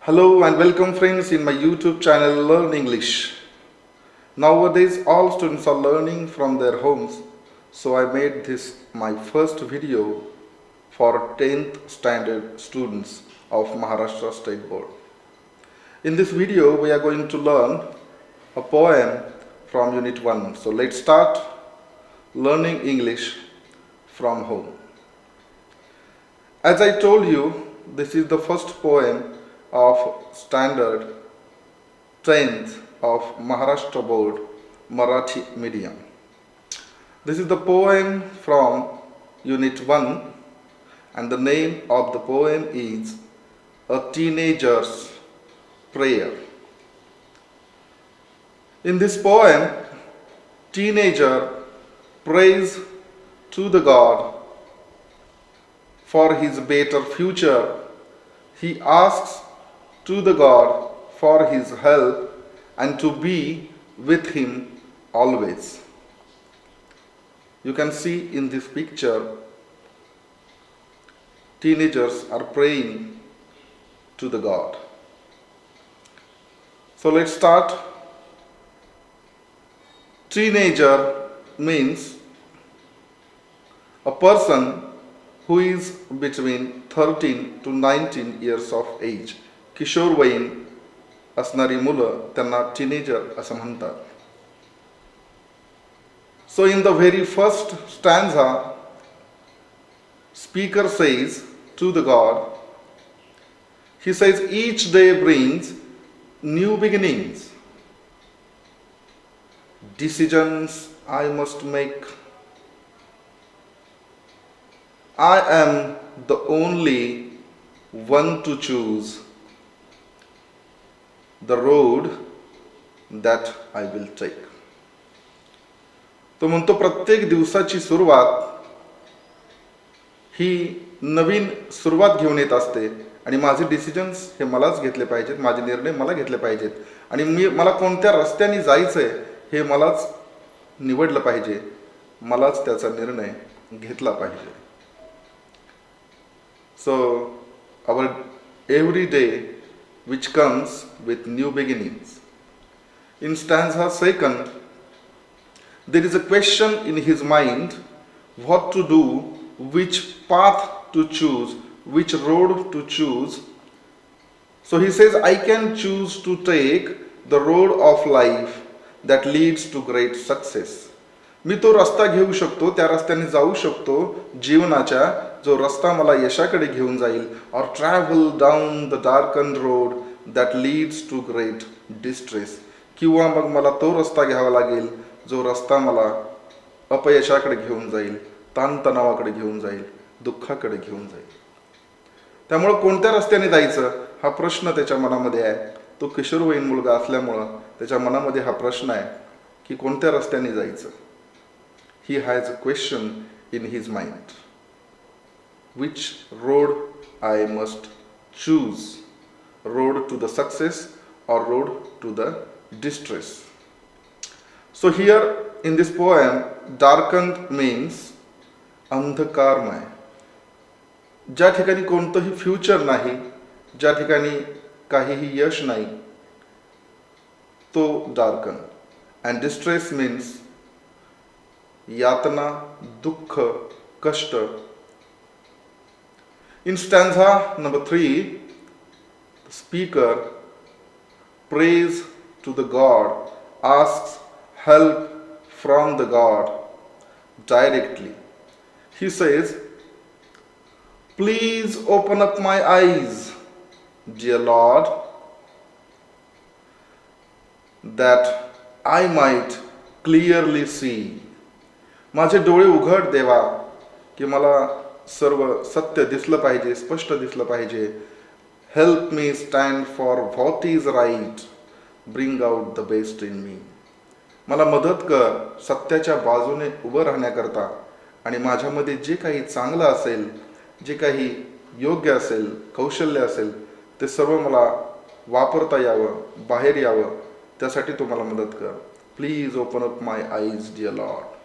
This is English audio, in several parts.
Hello and welcome friends in my YouTube channel Learn English. Nowadays all students are learning from their homes, so I made this my first video for 10th standard students of Maharashtra State Board. In this video we are going to learn a poem from Unit 1. So let's start learning English from home. As I told you, this is the first poem of standard 10th of Maharashtra Board Marathi medium. This is the poem from Unit 1 and the name of the poem is A Teenager's Prayer. In this poem, teenager prays to the God for his better future. He asks to the God for his help and to be with him always. You can see in this picture, teenagers are praying to the God. So let's start. Teenager means a person who is between 13 to 19 years of age. किशोरवयीन असणारी मुलं त्यांना teenager असं म्हणतात. So in the very first stanza, speaker says to the God, he says each day brings new beginnings. Decisions I must make. I am the only one to choose the road that I will take. तो म्हणतो प्रत्येक दिवसाची सुरुवात ही नवीन सुरुवात घेऊन येत असते आणि माझे डिसिजन्स हे मलाच घेतले पाहिजेत, माझे निर्णय मला घेतले पाहिजेत आणि मला कोणत्या रस्त्याने जायचंय हे मलाच निवडलं पाहिजे, मलाच त्याचा निर्णय घेतला पाहिजे. So our every day which comes with new beginnings. In stanza second, there is a question in his mind, what to do, which path to choose, which road to choose. So he says, I can choose to take the road of life that leads to great success. मी तो रस्ता घेऊ शकतो, त्या रस्त्याने जाऊ शकतो जीवनाच्या, जो रस्ता मला यशाकडे घेऊन जाईल. or travel down the darkened road that leads to great distress. किंवा मग मला तो रस्ता घ्यावा लागेल जो रस्ता मला अपयशाकडे घेऊन जाईल, ताणतणावाकडे घेऊन जाईल, दुःखाकडे घेऊन जाईल. त्यामुळे कोणत्या रस्त्याने जायचं हा प्रश्न त्याच्या मनामध्ये आहे. तो किशोरवयीन मुलगा असल्यामुळं त्याच्या मनामध्ये हा प्रश्न आहे की कोणत्या रस्त्याने जायचं. He has a question in his mind. Which road I must choose? Road to the success or road to the distress? So here in this poem, darkened means अंधकारमय. ज्या ठिकाणी कोणतंही फ्युचर नाही, ज्या ठिकाणी काहीही यश नाही, तो darken. And distress means यातना, दुःख, कष्ट. In stanza number 3, the speaker prays to the God, asks help from the God directly. He says, please open up my eyes, dear Lord, that I might clearly see. माझे डोळे उघड देवा की मला सर्व सत्य दिसलं पाहिजे, स्पष्ट दिसलं पाहिजे. Help me stand for what is right, bring out the best in me. मला मदत कर सत्याच्या बाजूने उभं राहण्याकरता आणि माझ्यामध्ये जे काही चांगलं असेल, जे काही योग्य असेल, कौशल्य असेल, ते सर्व मला वापरता यावं, बाहेर यावं, त्यासाठी तू मला मदत कर. Please open up my eyes deer Lord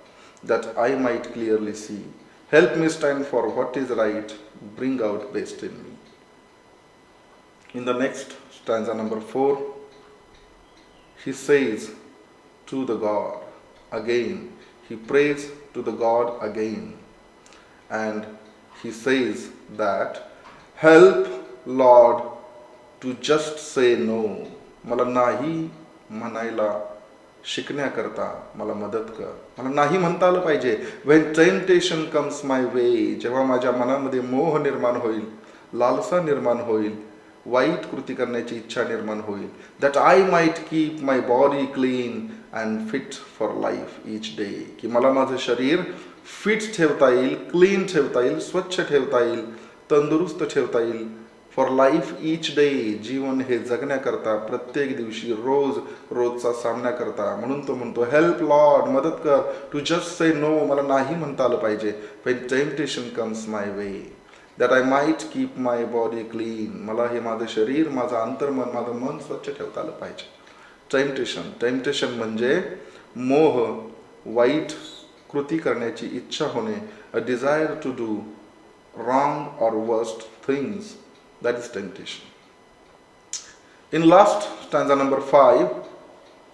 that I might clearly see. Help me stand for what is right, bring out best in me. In the next stanza number 4, he says to the God again, he prays to the God again, and he says that, help Lord to just say no. मला नाही म्हणायला शिकण्याकरता मला मदत कर. मला नाही म्हणता आलं पाहिजे. when temptation comes my way, जेव्हा माझ्या मनामध्ये मोह निर्माण होईल, लालसा निर्माण होईल, वाईट कृती करण्याची इच्छा निर्माण होईल, that I might keep my body clean and fit for life each day, की मला माझं शरीर फिट ठेवता येईल, क्लीन ठेवता येईल, स्वच्छ ठेवता येईल, तंदुरुस्त ठेवता येईल, फॉर लाईफ ईच डे, जीवन हे जगण्याकरता, प्रत्येक दिवशी, रोजचा सामना करता. म्हणून तो म्हणतो, हेल्प लॉर्ड, मदत कर, टू जस्ट से नो, मला नाही म्हणता आलं पाहिजे, when temptation comes my way, that I might keep my body clean, मला हे माझं शरीर, माझं अंतर्मन, माझं मन स्वच्छ ठेवता आलं पाहिजे. टेम्पटेशन म्हणजे मोह, वाईट कृती करण्याची इच्छा होणे, a desire to do wrong or worst things. That is temptation. In last stanza number 5,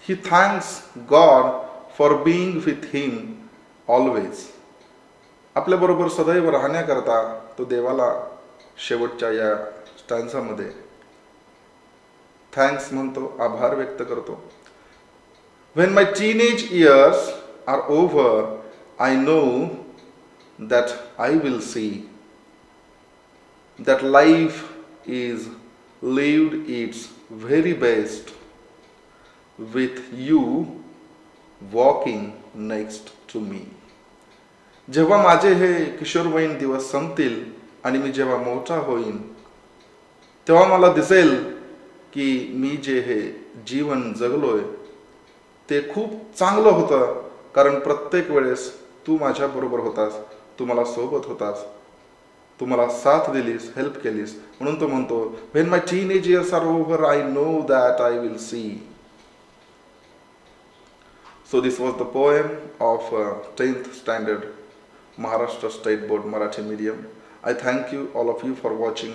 he thanks God for being with him always. आपल्याबरोबर सदैव राहण्याकरता तो देवाला शेवटच्या या स्टॅन्झामध्ये थँक्स म्हणतो, आभार व्यक्त करतो. When my teenage years are over, I know that I will see that life is lived its very best with you walking next to me. जेव्हा माझे हे किशोरवयीन दिवस संपतील आणि मी जेव्हा मोठा होईन, तेव्हा मला दिसेल की मी जे हे जीवन जगलोय ते खूप चांगलं होतं, कारण प्रत्येक वेळेस तू माझ्या बरोबर होतास, तू मला सोबत होतास, तू मला साथ दिलीस, हेल्प केलीस. म्हणून तो म्हणतो, when my teenage years are over, I know that I will see. So this was the poem of 10th standard Maharashtra State Board Marathi Medium. I thank you, all of you, for watching.